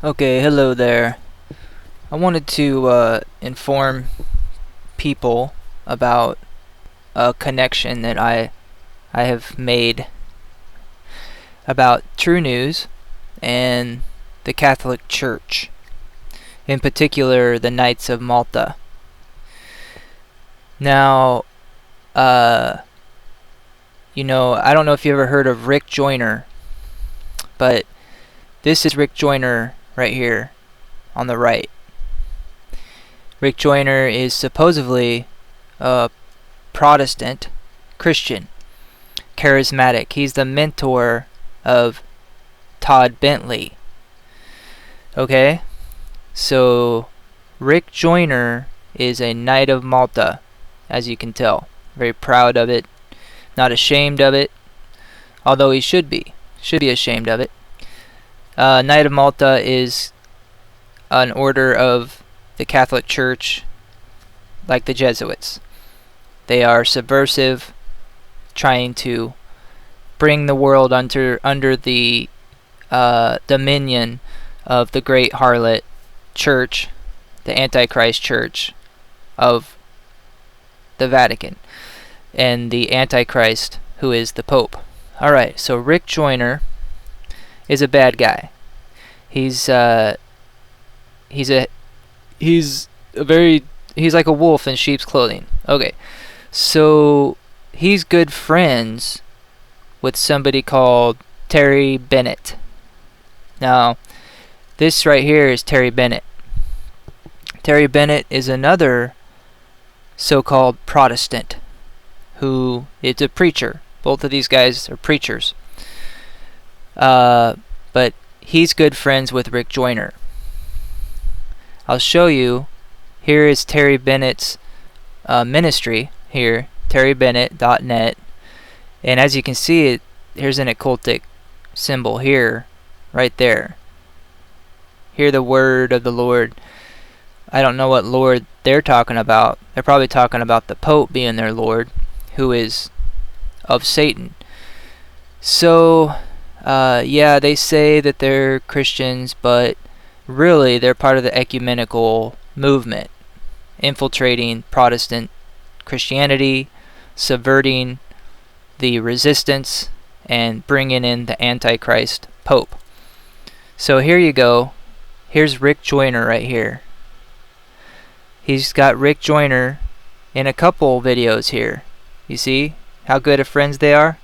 Okay, hello there. I wanted to inform people about a connection that I have made about TruNews and the Catholic Church, in particular the Knights of Malta. Now, I don't know if you ever heard of Rick Joyner, but this is Rick Joyner right here on the right. Rick Joyner is supposedly a Protestant Christian, charismatic. He's the mentor of Todd Bentley. Okay? So, Rick Joyner is a Knight of Malta, as you can tell. Very proud of it, not ashamed of it, although he should be ashamed of it. Knight of Malta is an order of the Catholic Church, like the Jesuits. They are subversive, trying to bring the world under the dominion of the great harlot church, the Antichrist church of the Vatican, and the Antichrist, who is the Pope. Alright, so Rick Joyner is a bad guy. He's like a wolf in sheep's clothing. Okay, so he's good friends with somebody called Terry Bennet. Now, this right here is Terry Bennet. Terry Bennet is another so-called Protestant who is a preacher. Both of these guys are preachers. But he's good friends with Rick Joyner. I'll show you. Here is Terry Bennet's ministry here, terrybennet.net. And as you can see, here's an occultic symbol here, right there. Hear the word of the Lord. I don't know what Lord they're talking about. They're probably talking about the Pope being their Lord, who is of Satan. So, they say that they're Christians, but really they're part of the ecumenical movement, infiltrating Protestant Christianity, subverting the resistance, and bringing in the Antichrist Pope. So here you go. Here's Rick Joyner right here. He's got Rick Joyner in a couple videos here. You see how good of friends they are?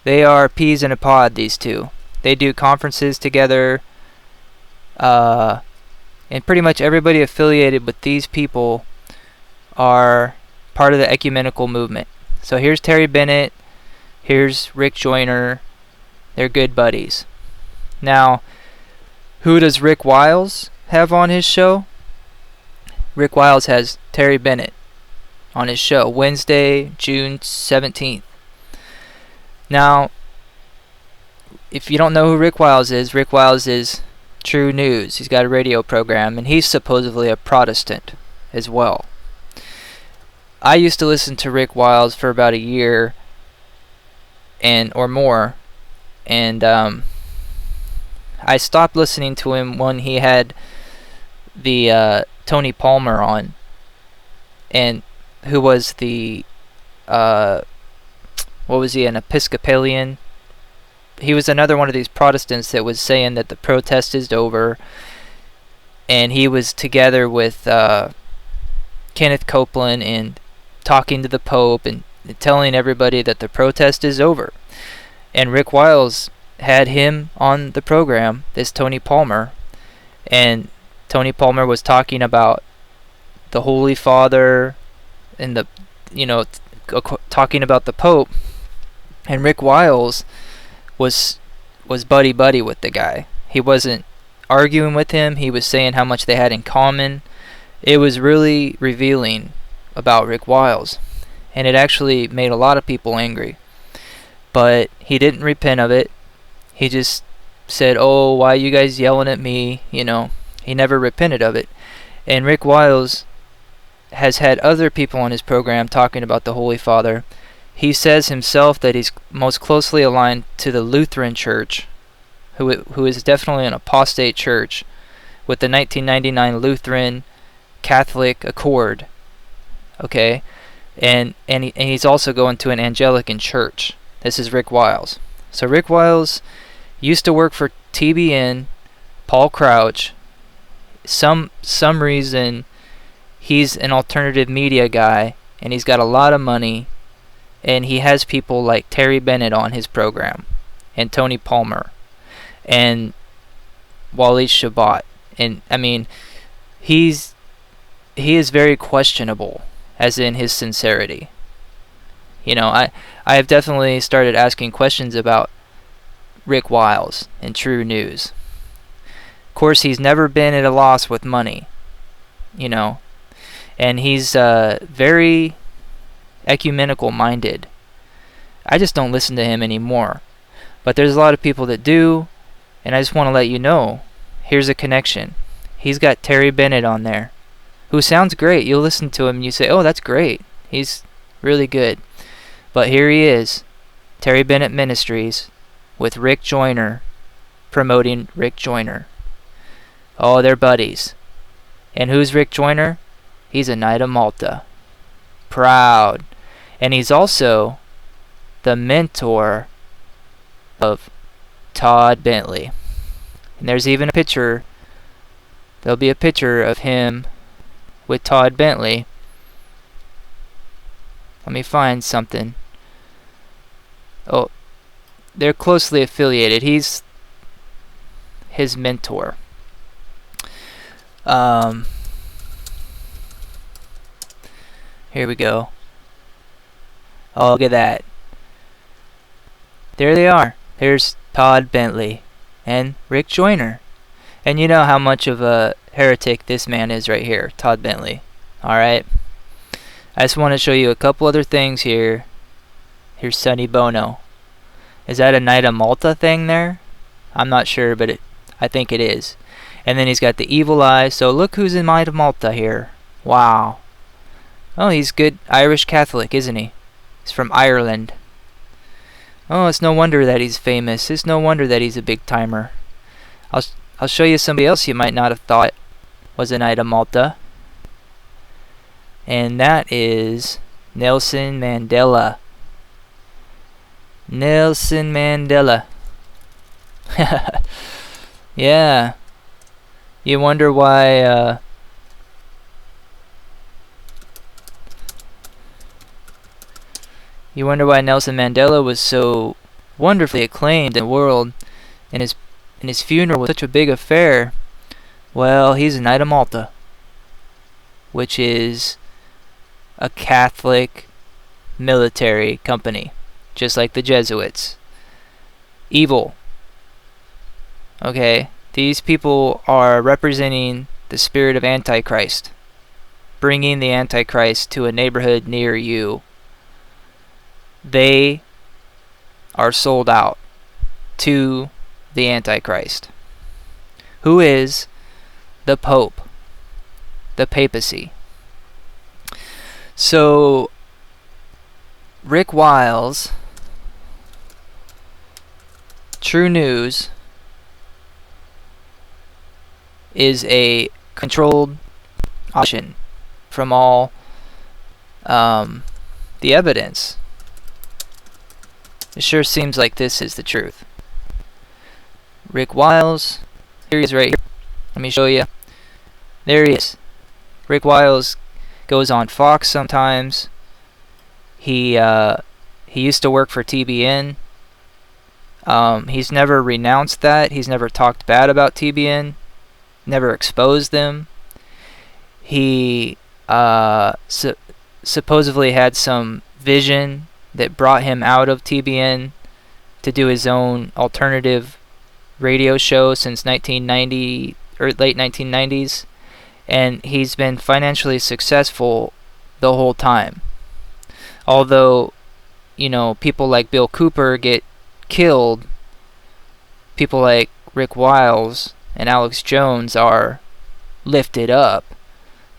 They are peas in a pod, these two. They do conferences together. And pretty much everybody affiliated with these people are part of the ecumenical movement. So here's Terry Bennet. Here's Rick Joyner. They're good buddies. Now, who does Rick Wiles have on his show? Rick Wiles has Terry Bennet on his show, Wednesday, June 17th. Now, if you don't know who Rick Wiles is TruNews. He's got a radio program, and he's supposedly a Protestant as well. I used to listen to Rick Wiles for about a year or more, and I stopped listening to him when he had the Tony Palmer on, and who was the what was he, an Episcopalian? He was another one of these Protestants that was saying that the protest is over, and he was together with Kenneth Copeland and talking to the Pope and telling everybody that the protest is over. And Rick Wiles had him on the program, this Tony Palmer, and Tony Palmer was talking about the Holy Father and talking about the Pope, and Rick Wiles was buddy with the guy. He wasn't arguing with him. He was saying how much they had in common. It was really revealing about Rick Wiles, and it actually made a lot of people angry. But he didn't repent of it. He just said, "Oh, why are you guys yelling at me?" He never repented of it. And Rick Wiles has had other people on his program talking about the Holy Father. He says himself that he's most closely aligned to the Lutheran Church, who is definitely an apostate church with the 1999 Lutheran Catholic Accord. Okay, and he's also going to an Anglican church. This is Rick Wiles. So Rick Wiles used to work for TBN, Paul Crouch. Some reason he's an alternative media guy, and he's got a lot of money, and he has people like Terry Bennet on his program, and Tony Palmer, and Waleed Shabat. And I mean, he is very questionable, as in his sincerity. You know, I have definitely started asking questions about Rick Wiles and TruNews. Of course, he's never been at a loss with money, you know, and he's very ecumenical minded. I just don't listen to him anymore, but there's a lot of people that do, and I just want to let you know, here's a connection. He's got Terry Bennet on there, who sounds great. You'll listen to him and you say, oh, that's great, he's really good. But here he is, Terry Bennet Ministries, with Rick Joyner, promoting Rick Joyner. Oh, they're buddies. And who's Rick Joyner? He's a Knight of Malta. Proud. And he's also the mentor of Todd Bentley. And there's even a picture. There'll be a picture of him with Todd Bentley. Let me find something. Oh, they're closely affiliated. He's his mentor. Here we go. Oh, look at that. There they are. There's Todd Bentley and Rick Joyner. And you know how much of a heretic this man is right here, Todd Bentley. Alright? I just want to show you a couple other things here. Here's Sonny Bono. Is that a Knight of Malta thing there? I'm not sure, but I think it is. And then he's got the evil eye. So look who's in Knight of Malta here. Wow. Oh, he's good Irish Catholic, isn't he? He's from Ireland. Oh, it's no wonder that he's famous. It's no wonder that he's a big timer. I'll show you somebody else you might not have thought was a Knight of Malta. And that is Nelson Mandela. Nelson Mandela. Yeah. You wonder why Nelson Mandela was so wonderfully acclaimed in the world, and his funeral was such a big affair. Well, he's a Knight of Malta, which is a Catholic military company, just like the Jesuits. Evil. Okay, these people are representing the spirit of Antichrist, bringing the Antichrist to a neighborhood near you. They are sold out to the Antichrist, who is the Pope, the papacy. So, Rick Wiles, TruNews, is a controlled option from all the evidence. It sure seems like this is the truth. Rick Wiles, here he is right here. Let me show you. There he is. Rick Wiles goes on Fox sometimes. He used to work for TBN. He's never renounced that. He's never talked bad about TBN. Never exposed them. He supposedly had some vision that brought him out of TBN to do his own alternative radio show since 1990 or late 1990s, and he's been financially successful the whole time. Although, you know, people like Bill Cooper get killed, people like Rick Wiles and Alex Jones are lifted up,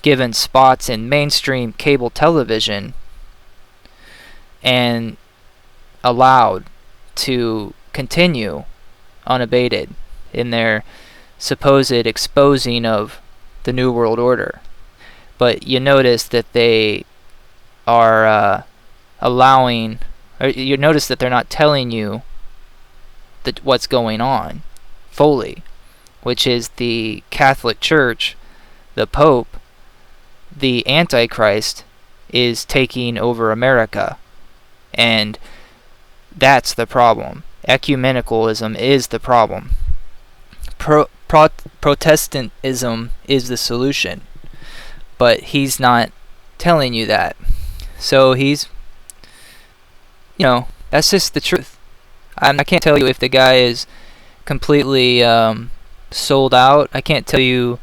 given spots in mainstream cable television, and allowed to continue unabated in their supposed exposing of the New World Order. But you notice that they are allowing, or you notice that they're not telling you that what's going on fully, which is the Catholic Church, the Pope, the Antichrist is taking over America. And that's the problem. Ecumenicalism is the problem. Protestantism is the solution. But he's not telling you that. So he's, that's just the truth. I can't tell you if the guy is completely sold out. I can't tell you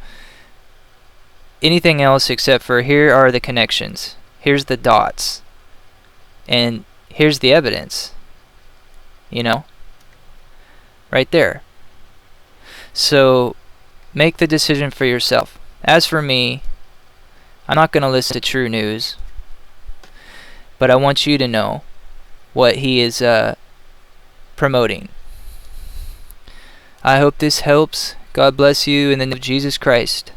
anything else except for here are the connections. Here's the dots. And here's the evidence. Right there. So make the decision for yourself. As for me, I'm not going to listen to TruNews, but I want you to know what he is promoting. I hope this helps. God bless you in the name of Jesus Christ.